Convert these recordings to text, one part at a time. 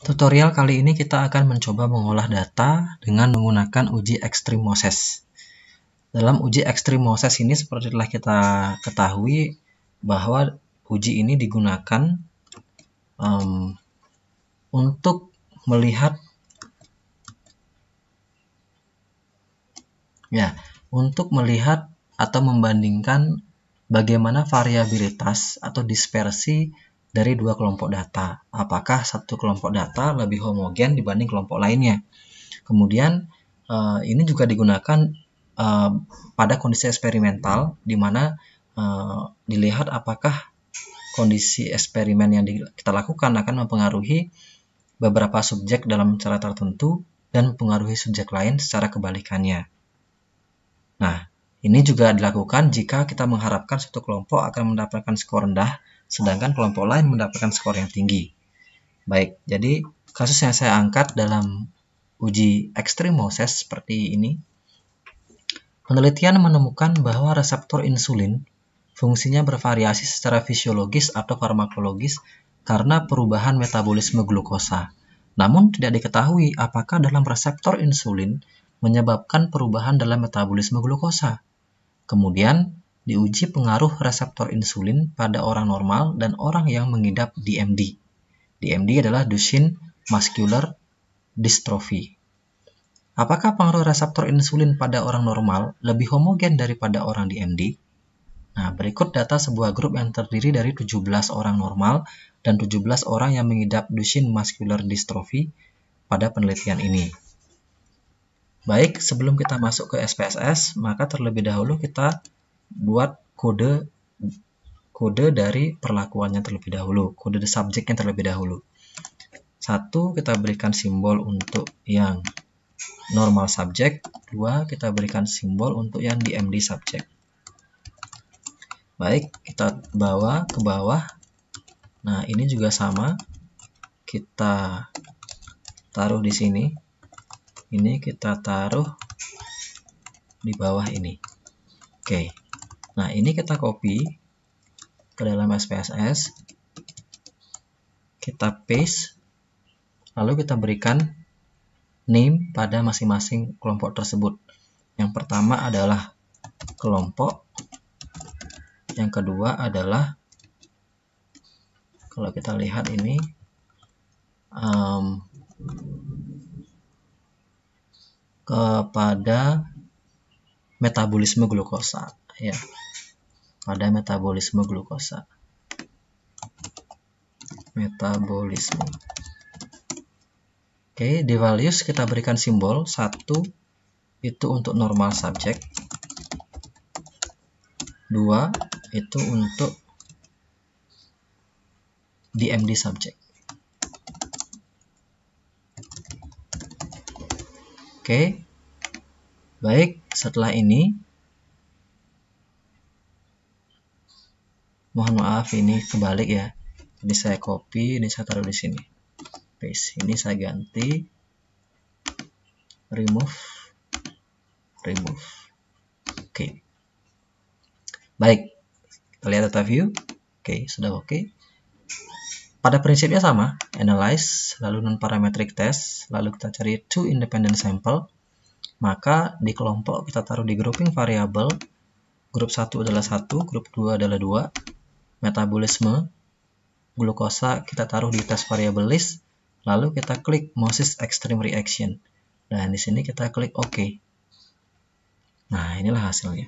Tutorial kali ini kita akan mencoba mengolah data dengan menggunakan uji ekstrim Moses. Dalam uji ekstrim Moses ini seperti telah kita ketahui bahwa uji ini digunakan untuk melihat atau membandingkan bagaimana variabilitas atau dispersi dari dua kelompok data. Apakah satu kelompok data lebih homogen dibanding kelompok lainnya. Kemudian ini juga digunakan pada kondisi eksperimental, di mana dilihat apakah kondisi eksperimen yang kita lakukan akan mempengaruhi beberapa subjek dalam cara tertentu dan mempengaruhi subjek lain secara kebalikannya. Nah, ini juga dilakukan jika kita mengharapkan suatu kelompok akan mendapatkan skor rendah, sedangkan kelompok lain mendapatkan skor yang tinggi. Baik, jadi kasus yang saya angkat dalam uji ekstrim Moses seperti ini. Penelitian menemukan bahwa reseptor insulin fungsinya bervariasi secara fisiologis atau farmakologis karena perubahan metabolisme glukosa. Namun tidak diketahui apakah dalam reseptor insulin menyebabkan perubahan dalam metabolisme glukosa. Kemudian diuji pengaruh reseptor insulin pada orang normal dan orang yang mengidap DMD. DMD adalah Duchenne Muscular Dystrophy. Apakah pengaruh reseptor insulin pada orang normal lebih homogen daripada orang DMD? Nah, berikut data sebuah grup yang terdiri dari 17 orang normal dan 17 orang yang mengidap Duchenne Muscular Dystrophy pada penelitian ini. Baik, sebelum kita masuk ke SPSS, maka terlebih dahulu kita buat kode dari perlakuannya terlebih dahulu, kode subjeknya terlebih dahulu. 1, kita berikan simbol untuk yang normal subject. 2, kita berikan simbol untuk yang DMD subject. Baik, kita bawa ke bawah. Nah, ini juga sama. Kita taruh di sini. Ini kita taruh di bawah ini. Oke. Nah, ini kita copy ke dalam SPSS. Kita paste. Lalu kita berikan name pada masing-masing kelompok tersebut. Yang pertama adalah kelompok. Yang kedua adalah, kalau kita lihat ini, kepada metabolisme glukosa, ya, pada metabolisme glukosa. Metabolisme. Oke, di values kita berikan simbol 1 itu untuk normal subject, 2 itu untuk DMD subject. Oke, baik, setelah ini, mohon maaf ini kebalik ya, jadi saya copy, ini saya taruh di sini, paste, ini saya ganti, remove. Oke, baik, kita lihat data view. Oke, sudah oke. Pada prinsipnya sama, analyze, lalu non-parametric test, lalu kita cari 2 independent sample. Maka di kelompok kita taruh di grouping variable. Grup 1 adalah 1, grup 2 adalah 2. Metabolisme glukosa kita taruh di test variable list. Lalu kita klik Moses Extreme Reaction. Dan di sini kita klik OK. Nah, inilah hasilnya.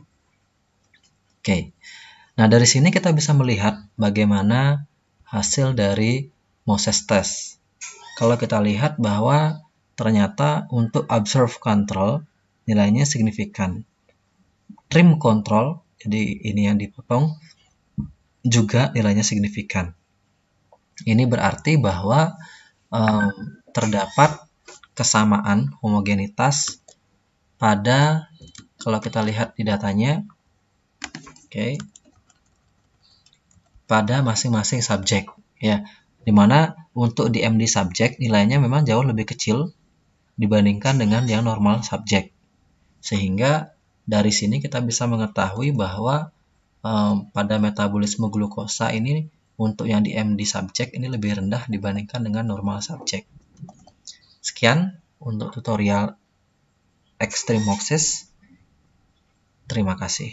Oke. Nah, dari sini kita bisa melihat bagaimana hasil dari Moses test. Kalau kita lihat bahwa ternyata untuk observe control nilainya signifikan. Trim control, jadi ini yang dipotong, juga nilainya signifikan. Ini berarti bahwa terdapat kesamaan homogenitas pada, kalau kita lihat di datanya, oke, pada masing-masing subjek, ya, dimana untuk DMD subjek nilainya memang jauh lebih kecil dibandingkan dengan yang normal subjek, sehingga dari sini kita bisa mengetahui bahwa pada metabolisme glukosa ini untuk yang DMD subjek ini lebih rendah dibandingkan dengan normal subjek. Sekian untuk tutorial Extreme Access. Terima kasih.